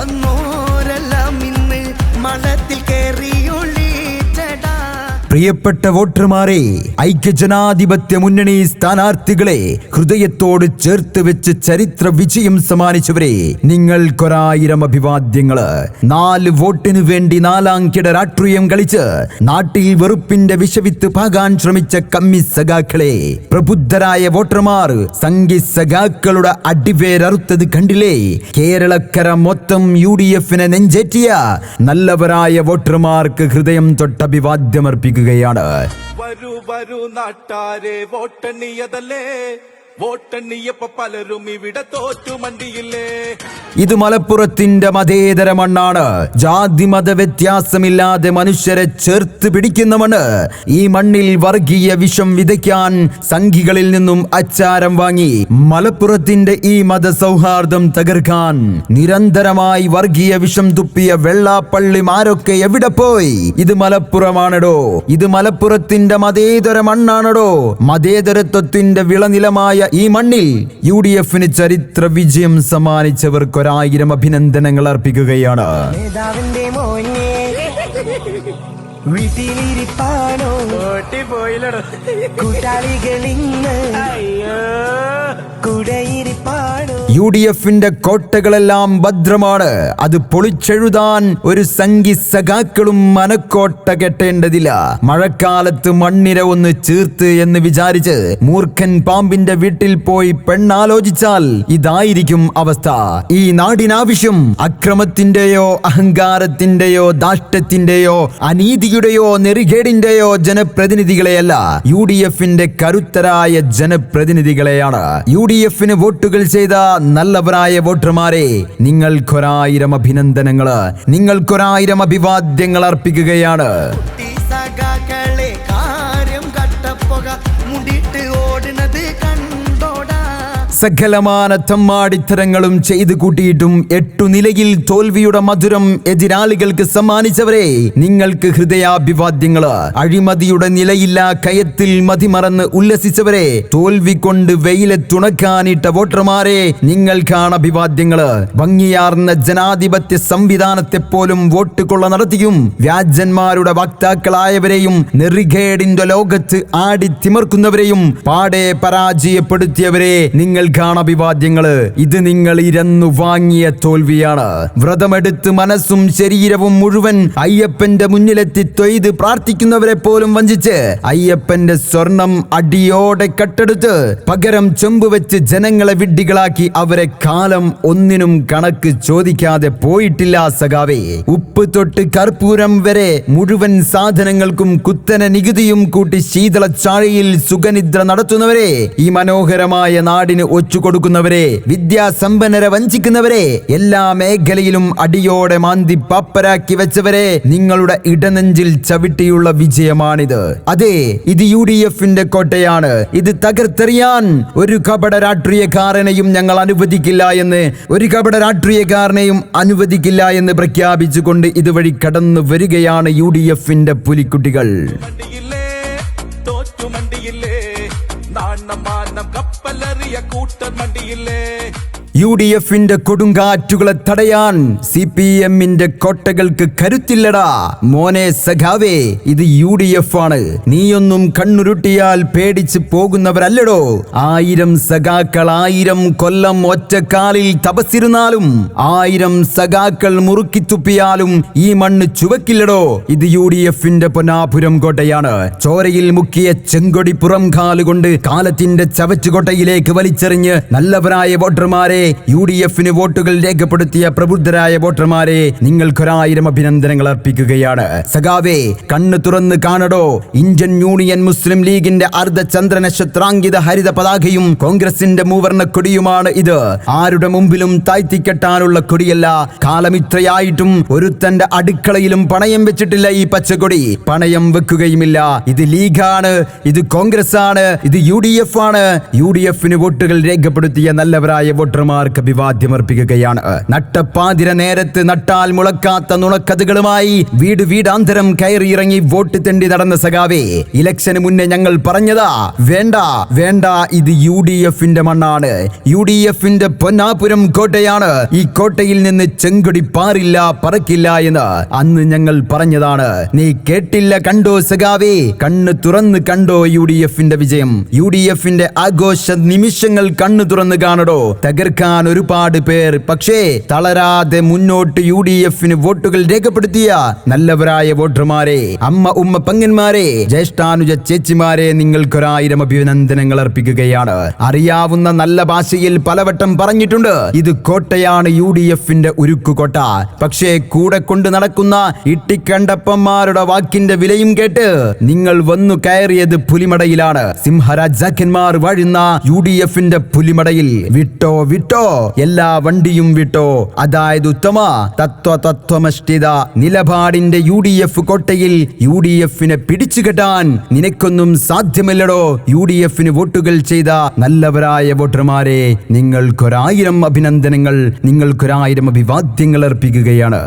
വന്നോരെല്ലാം ഇന്ന് മണത്തിൽ കേറിയൊളിച്ചടാ. പ്രിയപ്പെട്ട വോട്ടർമാരെ, ഐക്യജനാധിപത്യ മുന്നണി സ്ഥാനാർത്ഥികളെ, ഹൃദയത്തോട് ചേർത്ത് വെച്ച് ചരിത്ര വിജയം സമ്മാനിച്ചവരെ, നിങ്ങൾക്കൊരായിരം അഭിവാദ്യങ്ങള്. 4 വോട്ടിന് വേണ്ടി 4-അങ്കിട രാഷ്ട്രീയം കളിച്ച് നാട്ടിൽ വെറുപ്പിന്റെ വിഷവിത്ത് പാകാൻ ശ്രമിച്ച കമ്മി സഖാക്കളെ, പ്രബുദ്ധരായ വോട്ടർമാർ സംഘി സഖാക്കളുടെ അടിവേരറുത്തത് കണ്ടില്ലേ? കേരളക്കര മൊത്തം UDF-നെ നെഞ്ചേറ്റിയ നല്ലവരായ വോട്ടർമാർക്ക് ഹൃദയം തൊട്ടഭിവാദ്യമർപ്പിക്കുക. വരൂ വരൂ നാട്ടാരെ, വോട്ടെണ്ണിയതല്ലേ, വോട്ടെണ്ണിയപ്പോ പലരും ഇവിടെ തോറ്റു മണ്ടിയില്ലേ. ഇത് മലപ്പുറത്തിന്റെ മതേതര മണ്ണാണ്. ജാതി മത വ്യത്യാസമില്ലാതെ മനുഷ്യരെ ചേർത്ത് പിടിക്കുന്ന മണ്ണ്. ഈ മണ്ണിൽ വർഗീയ വിഷം വിതയ്ക്കാൻ സംഘികളിൽ നിന്നും അച്ചാരം വാങ്ങി മലപ്പുറത്തിന്റെ ഈ മതസൗഹാർദ്ദം തകർക്കാൻ നിരന്തരമായി വർഗീയ വിഷം തുപ്പിയ വെള്ളാപ്പള്ളിമാരൊക്കെ എവിടെ പോയി? ഇത് മലപ്പുറമാണടോ. ഇത് മലപ്പുറത്തിന്റെ മതേതര മണ്ണാണടോ. മതേതരത്വത്തിന്റെ വിളനിലമായ ഈ മണ്ണിൽ UDF-ന് ചരിത്ര വിജയം സമ്മാനിച്ചവർക്ക് 1000 അഭിനന്ദനങ്ങൾ അർപ്പിക്കുകയാണ്. നേതാവിന്റെ മോനെ വീട്ടിലിരിപ്പാണോ? കൂട്ടാളികളിന്ന് കൂടെയിരിപ്പാണോ? UDF-ന്റെ കോട്ടകളെല്ലാം ഭദ്രമാണ്. അത് പൊളിച്ചെഴുതാൻ ഒരു സംഘി സഖാക്കളും മനക്കോട്ട കെട്ടേണ്ടതില്ല. മഴക്കാലത്ത് മണ്ണിര ഒന്ന് ചീർത്ത് എന്ന് വിചാരിച്ച് മൂർഖൻ പാമ്പിന്റെ വീട്ടിൽ പോയി പെണ്ണാലോചിച്ചാൽ ഇതായിരിക്കും അവസ്ഥ. ഈ നാടിനാവശ്യം അക്രമത്തിന്റെയോ അഹങ്കാരത്തിന്റെയോ ധാഷ്ട്യത്തിന്റെയോ അനീതിയുടെയോ നെറികേടിന്റെയോ ജനപ്രതിനിധികളെയല്ല, UDF-ന്റെ കരുത്തരായ ജനപ്രതിനിധികളെയാണ്. UDF-ന് വോട്ടുകൾ ചെയ്ത നല്ലവരായ വോട്ടർമാരെ, നിങ്ങൾക്കൊരായിരം അഭിനന്ദനങ്ങള്, നിങ്ങൾക്കൊരായിരം അഭിവാദ്യങ്ങൾ അർപ്പിക്കുകയാണ്. സഖാക്കളെ കാര്യം കട്ടപ്പുക മുടിട്ട് ഓടുന്നത് കണ്ടോടാ. സകലമാന തമ്മാടിത്തരങ്ങളും ചെയ്തു കൂട്ടിയിട്ടും 8 നിലയിൽ തോൽവിയുടെ മധുരം എതിരാളികൾക്ക് സമ്മാനിച്ചവരെ, നിങ്ങൾക്ക് ഹൃദയാഭിവാദ്യങ്ങള്. അഴിമതിയുടെ നിലയില്ല കയത്തിൽ മതിമറന്ന് ഉല്ലസിച്ചവരെ, തോൽവി കൊണ്ട് വെയിലെത്തുണക്കാനിട്ട വോട്ടർമാരെ, നിങ്ങൾക്കാണ് അഭിവാദ്യങ്ങള്. ഭംഗിയാർന്ന ജനാധിപത്യ സംവിധാനത്തെ പോലും വോട്ട് കൊള്ള നടത്തിയും വ്യാജന്മാരുടെ വക്താക്കളായവരെയും നെറികേടിന്റെ ലോകത്ത് ആടിത്തിമർക്കുന്നവരെയും പാടെ പരാജയപ്പെടുത്തിയവരെ, നിങ്ങൾക്കാണ് അഭിവാദ്യങ്ങള്. ഇത് നിങ്ങൾ ഇരന്നു വാങ്ങിയ തോൽവിയാണ്. വ്രതമെടുത്ത് മനസ്സും ശരീരവും മുഴുവൻ അയ്യപ്പന്റെ മുന്നിലെത്തി തൊയ്ത് പ്രാർത്ഥിക്കുന്നവരെ പോലും വഞ്ചിച്ച് അയ്യപ്പന്റെ സ്വർണം അടിയോടെ കട്ടെടുത്ത് പകരം ചെമ്പ് വെച്ച് ജനങ്ങളെ വിഡ്ഢികളാക്കി അവരെ കാലം ഒന്നിനും കണക്ക് ചോദിക്കാതെ പോയിട്ടില്ല സഖാവേ. ഉപ്പ് തൊട്ട് കർപ്പൂരം വരെ മുഴുവൻ സാധനങ്ങൾക്കും കുത്തനെ നികുതിയും കൂട്ടി ശീതള ചാഴയിൽ സുഖനിദ്ര നടത്തുന്നവരെ, ഈ മനോഹരമായ നാടിന് ഒറ്റുകൊടുക്കുന്നവരെ, വിദ്യാസമ്പന്നരെ വഞ്ചിക്കുന്നവരെ, എല്ലാ മേഖലയിലും അടിയോടെ മാന്തി പാപ്പരാക്കി വെച്ചവരെ, നിങ്ങളുടെ ഇടനെഞ്ചിൽ ചവിട്ടിയുള്ള വിജയമാണിത്. അതെ, ഇത് UDF-ന്റെ കോട്ടയാണ്. ഇത് തകർത്തെറിയാൻ ഒരു കപട രാഷ്ട്രീയക്കാരനെയും ഞങ്ങൾ അനുവദിക്കില്ല എന്ന് പ്രഖ്യാപിച്ചുകൊണ്ട് ഇതുവഴി കടന്നു വരികയാണ് UDF-ന്റെ പുലിക്കുട്ടികൾ. തോറ്റു മണ്ടിയില്ലേ, നാണം മാനം കപ്പലറിയ കൂട്ടർ മണ്ടിയില്ലേ. UDF-ന്റെ കൊടുങ്കാറ്റുകളെ തടയാൻ CPM-ന്റെ കോട്ടകൾക്ക് കരുത്തില്ലടാ മോനെ സഖാവേ. ഇത് UDF ആണ്. നീയൊന്നും കണ്ണുരുട്ടിയാൽ പേടിച്ച് പോകുന്നവരല്ലടോ. 1000 സഖാക്കൾ 1000 കൊല്ലം ഒറ്റക്കാലിൽ തപസ്സിരുന്നാലും 1000 സഖാക്കൾ മുറുക്കിത്തുപ്പിയാലും ഈ മണ്ണ് ചുവക്കില്ലടോ. ഇത് UDF-ന്റെ പൊന്നാപുരം കോട്ടയാണ്. ചോരയിൽ മുക്കിയ ചെങ്കൊടി പുറം കാലുകൊണ്ട് കാലത്തിന്റെ ചവറ്റുകൊട്ടയിലേക്ക് വലിച്ചെറിഞ്ഞ് നല്ലവരായ വോട്ടർമാരെ, UDF-ന് വോട്ടുകൾ രേഖപ്പെടുത്തിയ പ്രബുദ്ധരായ വോട്ടർമാരെ, നിങ്ങൾക്കൊരായിരം അഭിനന്ദനങ്ങൾ അർപ്പിക്കുകയാണ്. സഖാവേ, കണ്ണ് തുറന്ന് കാണടോ. ഇന്ത്യൻ യൂണിയൻ മുസ്ലിം ലീഗിന്റെ അർദ്ധചന്ദ്ര നക്ഷത്രാങ്കിത ഹരിത പതാകയും കോൺഗ്രസിന്റെ മൂവർണ്ണ കൊടിയുമാണ് ഇത്. ആരുടെ മുമ്പിലും താഴ്ത്തിക്കെട്ടാനുള്ള കൊടിയല്ല. കാലമിത്രയായിട്ടും ഒരുത്തന്റെ അടുക്കളയിലും പണയം വെച്ചിട്ടില്ല ഈ പച്ചക്കൊടി. പണയം വെക്കുകയുമില്ല. ഇത് ലീഗാണ്, ഇത് കോൺഗ്രസ് ആണ്, ഇത് UDF ആണ്. UDF-ന് വോട്ടുകൾ രേഖപ്പെടുത്തിയ നല്ലവരായ വോട്ടർമാർ വോട്ടർമാർക്ക് അഭിവാദ്യമർപ്പിക്കുകയാണ്. നട്ടപ്പാതിര നേരത്ത് നട്ടാൽ മുളക്കാത്ത നുണക്കഥകളുമായി വീട് വീടാന്തരം കയറിയിറങ്ങി വോട്ട് തെണ്ടി നടന്ന സഖാവേ, ഇലക്ഷന് മുന്നേ ഞങ്ങൾ പറഞ്ഞതാ, വേണ്ട വേണ്ട, ഇത് UDFന്റെ മണ്ണാണ്, UDFന്റെ പൊന്നാപുരം കോട്ടയാണ്, ഈ കോട്ടയിൽ നിന്ന് ചെങ്കൊടി പാറില്ല പറക്കില്ല എന്ന് അന്ന് ഞങ്ങൾ പറഞ്ഞതാണ്. നീ കേട്ടില്ല കണ്ടോ സഖാവേ, കണ്ണ് തുറന്ന് കണ്ടോ UDFന്റെ വിജയം, UDFന്റെ ആഘോഷ നിമിഷങ്ങൾ കണ്ണു തുറന്ന് കാണടോ. തകർക്കാൻ ഒരുപാട് പേർ, പക്ഷേ തളരാതെ മുന്നോട്ട് UDFന് വോട്ടുകൾ രേഖപ്പെടുത്തിയ നല്ലവരായ വോട്ടർമാരെ, അമ്മ ഉമ്മ പങ്ങന്മാരെ, ജ്യേഷ്ഠാനുജ ചേച്ചിമാരെ, നിങ്ങൾക്കൊരായിരം അഭിനന്ദനങ്ങൾ അർപ്പിക്കുകയാണ്. അറിയാവുന്ന നല്ല ഭാഷയിൽ പലവട്ടം പറഞ്ഞിട്ടുണ്ട്, ഇത് കോട്ടയാണ്, UDFന്റെ ഉരുക്കുകോട്ട. പക്ഷേ കൂടെ കൊണ്ട് നടക്കുന്ന ഇട്ടിക്കണ്ടപ്പന്മാരുടെ വാക്കിന്റെ വിലയും കേട്ട് നിങ്ങൾ വന്നു കയറിയത് പുലിമടയിലാണ്. സിംഹരാജാക്കന്മാർ വാഴുന്ന UDFന്റെ പുലിമടയിൽ വിട്ടോ വിട്ടോ, എല്ലാ വണ്ടിയും വിട്ടോ. അതായത് ഉത്തമ തത്വമഷ്ടിത നിലപാടിന്റെ UDF കോട്ടയിൽ UDFനെ പിടിച്ചുകെട്ടാൻ നിനക്കൊന്നും സാധ്യമല്ലടോ. UDFന് വോട്ടുകൾ ചെയ്ത നല്ലവരായ വോട്ടർമാരെ, നിങ്ങൾക്കൊരായിരം അഭിനന്ദനങ്ങൾ, നിങ്ങൾക്കൊരായിരം അഭിവാദ്യങ്ങൾ അർപ്പിക്കുകയാണ്.